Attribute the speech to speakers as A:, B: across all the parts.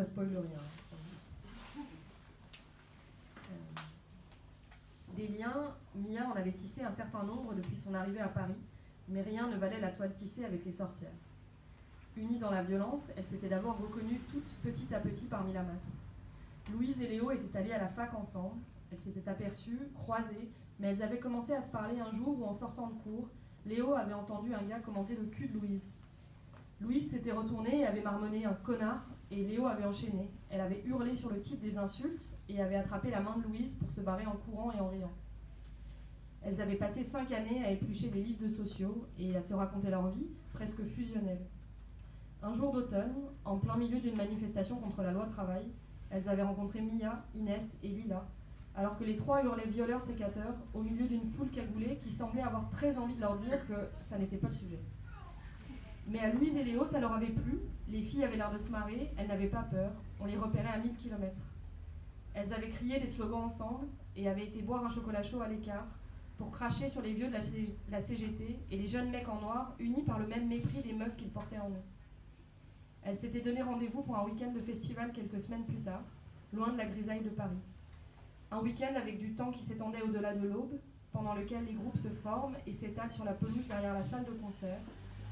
A: ça spoil rien. Des liens, Mia en avait tissé un certain nombre depuis son arrivée à Paris, mais rien ne valait la toile tissée avec les sorcières. Unies dans la violence, elles s'étaient d'abord reconnues toutes petit à petit parmi la masse. Louise et Léo étaient allées à la fac ensemble, elles s'étaient aperçues, croisées, mais elles avaient commencé à se parler un jour où, en sortant de cours, Léo avait entendu un gars commenter le cul de Louise. Louise s'était retournée et avait marmonné un connard, et Léo avait enchaîné. Elle avait hurlé sur le type des insultes et avait attrapé la main de Louise pour se barrer en courant et en riant. Elles avaient passé 5 années à éplucher les livres de sociaux et à se raconter leur vie, presque fusionnelle. Un jour d'automne, en plein milieu d'une manifestation contre la loi travail, elles avaient rencontré Mia, Inès et Lila, alors que les trois hurlaient violeurs sécateurs au milieu d'une foule cagoulée qui semblait avoir très envie de leur dire que ça n'était pas le sujet. Mais à Louise et Léo, ça leur avait plu, les filles avaient l'air de se marrer, elles n'avaient pas peur, on les repérait à 1000 km. Elles avaient crié des slogans ensemble et avaient été boire un chocolat chaud à l'écart pour cracher sur les vieux de la CGT et les jeunes mecs en noir unis par le même mépris des meufs qu'ils portaient en eux. Elles s'étaient donné rendez-vous pour un week-end de festival quelques semaines plus tard, loin de la grisaille de Paris. Un week-end avec du temps qui s'étendait au-delà de l'aube, pendant lequel les groupes se forment et s'étalent sur la pelouse derrière la salle de concert.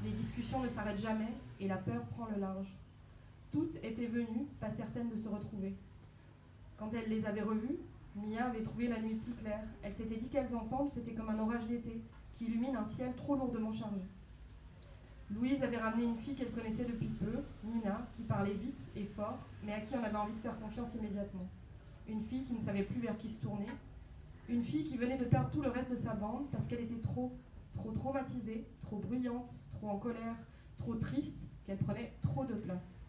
A: Les discussions ne s'arrêtent jamais et la peur prend le large. Toutes étaient venues, pas certaines de se retrouver. Quand elle les avait revues, Mia avait trouvé la nuit plus claire. Elle s'était dit qu'elles ensemble, c'était comme un orage d'été qui illumine un ciel trop lourdement chargé. Louise avait ramené une fille qu'elle connaissait depuis peu, Nina, qui parlait vite et fort, mais à qui on avait envie de faire confiance immédiatement. Une fille qui ne savait plus vers qui se tourner. Une fille qui venait de perdre tout le reste de sa bande parce qu'elle était trop traumatisée, trop bruyante, trop en colère, trop triste, qu'elle prenait trop de place.